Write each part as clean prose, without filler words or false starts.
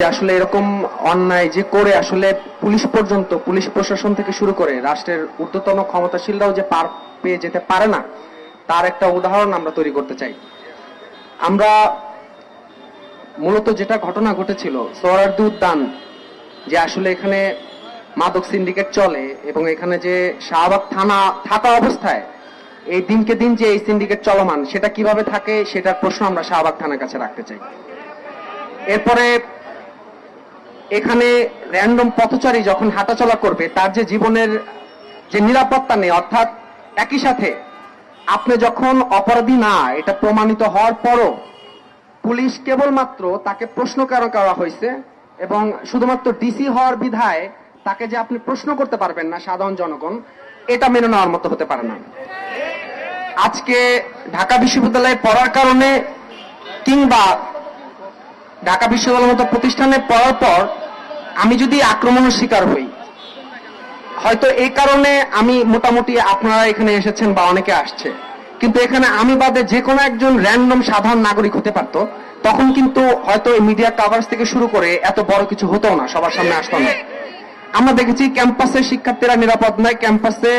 আসলে এরকম অন্যায় যে করে আসলে পুলিশ পর্যন্ত, পুলিশ প্রশাসন থেকে শুরু করে রাষ্ট্রের ঊর্ধ্বতন ক্ষমতাশীলরাও যে পার পেয়ে যেতে পারে না, তার একটা উদাহরণ আমরা তৈরি করতে চাই। আমরা মূলত যেটা ঘটনা ঘটেছিল সোহরাওয়ার্দী উদ্যান, যে আসলে এখানে মাদক সিন্ডিকেট চলে এবং এখানে যে শাহবাগ থানা থাকা অবস্থায় এই দিনকে দিন যে এই সিন্ডিকেট চলমান, সেটা কিভাবে থাকে সেটার প্রশ্ন আমরা শাহবাগ থানার কাছে রাখতে চাই। এরপরে এখানে র্যান্ডম পথচারী যখন হাঁটাচলা করবে, তার যে জীবনের যে নিরাপত্তা নেই, অর্থাৎ একই সাথে আপনি যখন অপরাধী না এটা প্রমাণিত হওয়ার পরও পুলিশ কেবলমাত্র তাকে প্রশ্ন করা হয়েছে এবং শুধুমাত্র ডিসি হওয়ার বিধায় তাকে যে আপনি প্রশ্ন করতে পারবেন না সাধারণ জনগণ, এটা মেনে নেওয়ার মতো হতে পারে না। আজকে ঢাকা বিশ্ববিদ্যালয়ে পড়ার কারণে কিংবা ঢাকা বিশ্ববিদ্যালয়ের মতো প্রতিষ্ঠানে পড়ার পর আমি যদি আক্রমণের শিকার হই, হয়তো এই কারণে আমি মোটামুটি আপনারা এখানে এসেছেন বা অনেকে আসছে, কিন্তু এখানে আমি বাদে যে কোনো একজন র্যান্ডম সাধারণ নাগরিক হতে পারত, তখন কিন্তু হয়তো এই মিডিয়া কাভারেজ থেকে শুরু করে এত বড় কিছু হতো না, সবার সামনে আসতো না। আমরা দেখেছি ক্যাম্পাসে শিক্ষার্থীরা নিরাপদ নয়, ক্যাম্পাসে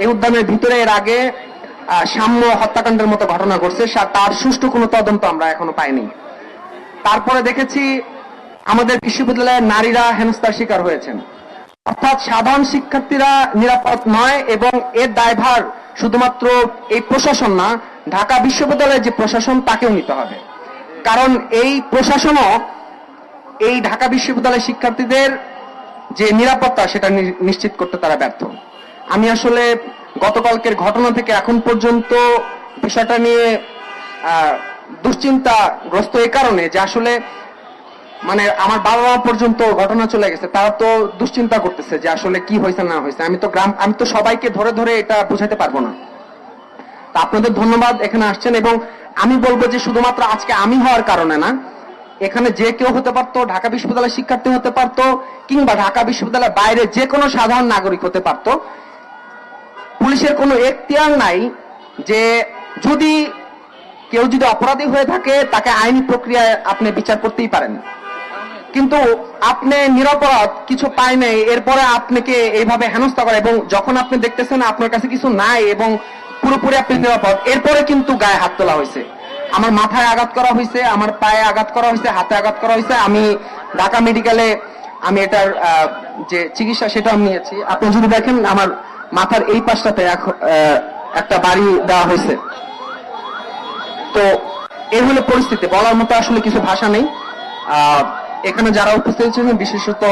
এই উদ্যানের ভিতরে এর আগে সাম্য হত্যাকাণ্ডের মতো ঘটনা ঘটছে, তার সুষ্ঠু কোনো তদন্ত আমরা এখনো পাইনি। তারপরে দেখেছি আমাদের বিশ্ববিদ্যালয়ের নারীরা হেনস্থার শিকার হয়েছেন। অর্থাৎ সাধারণ শিক্ষার্থীরা নিরাপদ নয় এবং এর দায়ভার শুধুমাত্র এই প্রশাসন না, ঢাকা বিশ্ববিদ্যালয়ের যে প্রশাসন তাকেও নিতে হবে। কারণ এই প্রশাসনও এই ঢাকা বিশ্ববিদ্যালয়ের শিক্ষার্থীদের যে নিরাপত্তা সেটা নিশ্চিত করতে তারা ব্যর্থ। আমি আসলে গতকালকের ঘটনা থেকে এখন পর্যন্ত বিষয়টা নিয়ে দুশ্চিন্তাগ্রস্ত এই কারণে যে আসলে মানে আমার বাবা মা পর্যন্ত ঘটনা চলে গেছে, তারা তো দুশ্চিন্তা করতেছে যে আসলে কি হয়েছে না হয়েছে। আমি তো সবাইকে ধরে ধরে এটা বুঝাতে পারবো না। তা আপনাদের ধন্যবাদ এখানে আসছেন, এবং আমি বলবো যে শুধুমাত্র আজকে আমি হওয়ার কারণে না, এখানে যে কেউ হতে পারতো, ঢাকা বিশ্ববিদ্যালয়ের শিক্ষার্থী হতে পারতো কিংবা ঢাকা বিশ্ববিদ্যালয়ের বাইরে যে কোনো সাধারণ নাগরিক হতে পারতো। পুলিশের কোনো এখতিয়ার নাই যে কেউ যদি অপরাধী হয়ে থাকে তাকে আইনি প্রক্রিয়ায় আপনি বিচার করতেই পারেন, কিন্তু আপনি নিরপরাধ কিছু পায় নাই এরপরে আপনাকে এইভাবে হেনস্থা করে, এবং যখন আপনি দেখতেছেন আপনার কাছে কিছু নাই এবং পুরোপুরি আপনি নিরাপদ, এরপরে কিন্তু গায়ে হাত তোলা হয়েছে। আমার মাথায় আঘাত করা হয়েছে, আমার পায়ে আঘাত করা হয়েছে, হাতে আঘাত করা হয়েছে। আমি ঢাকা মেডিকেলে আমি এটার যে চিকিৎসা সেটা আমি নিয়েছি। আপনি যদি দেখেন আমার মাথার এই পাশটাতে একটা বাড়ি দেওয়া হয়েছে। তো এই হলো পরিস্থিতি, বলার মতো আসলে কিছু ভাষা নেই। এখানে যারা উপস্থিত ছিলেন, বিশেষত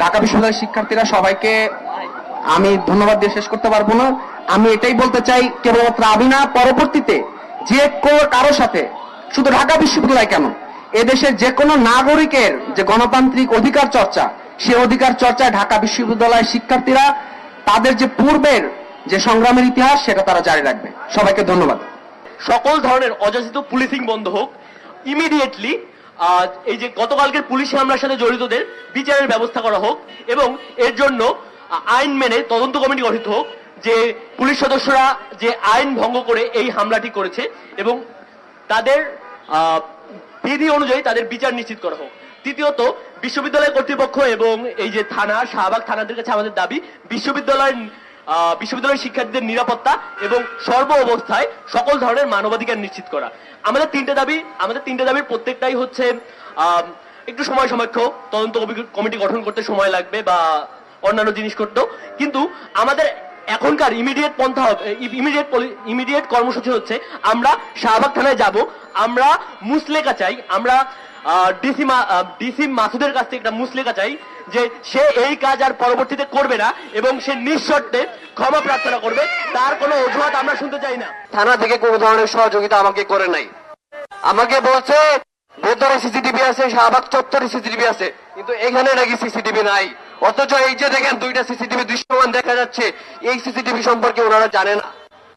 ঢাকা বিশ্ববিদ্যালয়ের শিক্ষার্থীরা, সবাইকে আমি ধন্যবাদ দিয়ে শেষ করতে পারবো না। আমি এটাই বলতে চাই, কেবলমাত্র আমি না, পরবর্তীতে যে কারো সাথে, শুধু ঢাকা বিশ্ববিদ্যালয় কেন, এদেশের যে কোনো নাগরিকের যে গণতান্ত্রিক অধিকার চর্চা, সে অধিকার চর্চায় ঢাকা বিশ্ববিদ্যালয়ের শিক্ষার্থীরা তাদের যে পূর্বের যে সংগ্রামের ইতিহাস সেটা তারা জারি রাখবে। সবাইকে ধন্যবাদ। সকল ধরনের অযাচিত পুলিশিং বন্ধ হোক ইমিডিয়েটলি। এই যে গতকালকের পুলিশি হামলার সাথে জড়িতদের বিচারের ব্যবস্থা করা হোক এবং এর জন্য আইন মেনে তদন্ত কমিটি গঠিত হোক, যে পুলিশ সদস্যরা যে আইন ভঙ্গ করে এই হামলাটি করেছে এবং তাদের বিধি অনুযায়ী তাদের বিচার নিশ্চিত করা হোক। তৃতীয়ত, বিশ্ববিদ্যালয় কর্তৃপক্ষ এবং এই যে থানা, শাহবাগ থানাদের কাছে আমাদের দাবি, বিশ্ববিদ্যালয়ের শিক্ষার্থীদের নিরাপত্তা এবং সর্ব অবস্থায় সকল ধরনের মানবাধিকার নিশ্চিত করা। আমাদের তিনটে দাবির প্রত্যেকটাই হচ্ছে একটু সময় সাপেক্ষ, তদন্ত কমিটি গঠন করতে সময় লাগবে বা অন্যান্য জিনিস করতেও, কিন্তু আমাদের এখনকার ইমিডিয়েট কর্মসূচি হচ্ছে আমরা শাহবাগ থানায় যাব, আমরা মুসলেকা চাই, আমরা ডিসি মাসুদের কাছ থেকে একটা মুসলেকা চাই যে সে এই কাজ আর পরবর্তীতে করবে না এবং সে নিঃশর্তে ক্ষমা প্রার্থনা করবে। তার কোনো অজুহাত আমরা শুনতে চাই না। থানা থেকে কোনো ধরনের সহযোগিতা আমাকে করে নাই। আমাকে বলছে ভেতরে সিসিটিভি আছে, শাহবাগ চত্বরে সিসিটিভি আছে, কিন্তু এখানে নাকি সিসিটিভি নাই। অথচ এই যে দেখেন দুইটা সিসিটিভি দৃশ্যমান দেখা যাচ্ছে, এই সিসিটিভি সম্পর্কে ওনারা জানে না।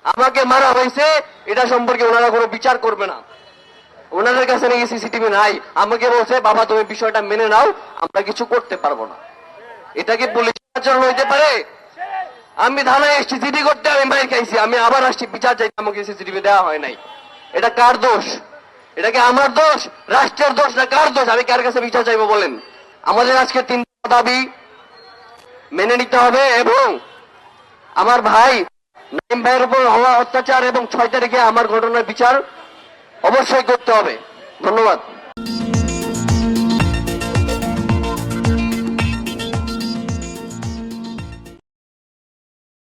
আমাকে মারা হয়েছে এটা সম্পর্কে ওনারা কোনো বিচার করবে না, ওনাদের কাছে নাকি সিসিটিভি নাই। আমাকে বলছে বাবা তুমি বিষয়টা মেনে নাও, আমরা কিছু করতে পারবো না। এটা কি পুলিশ আচরণ হইতে পারে? আমি থানায় এসছি জিডি করতে, আমি মাইর খাইছি, আমি আবার আসছি বিচার চাইতে, আমাকে সিসিটিভি দেওয়া হয় নাই। এটা কার দোষ? এটা কি আমার দোষ, রাষ্ট্রের দোষ, না কার দোষ? আমি কার কাছে বিচার চাইবো বলেন? আমাদের আজকে 3 দাবি মেনে নিতে হবে এবং আমার ভাই নাইম ভাইয়ের উপর হওয়া অত্যাচার এবং 6 তারিখে আমার ঘটনার বিচার অবশ্যই করতে হবে। ধন্যবাদ।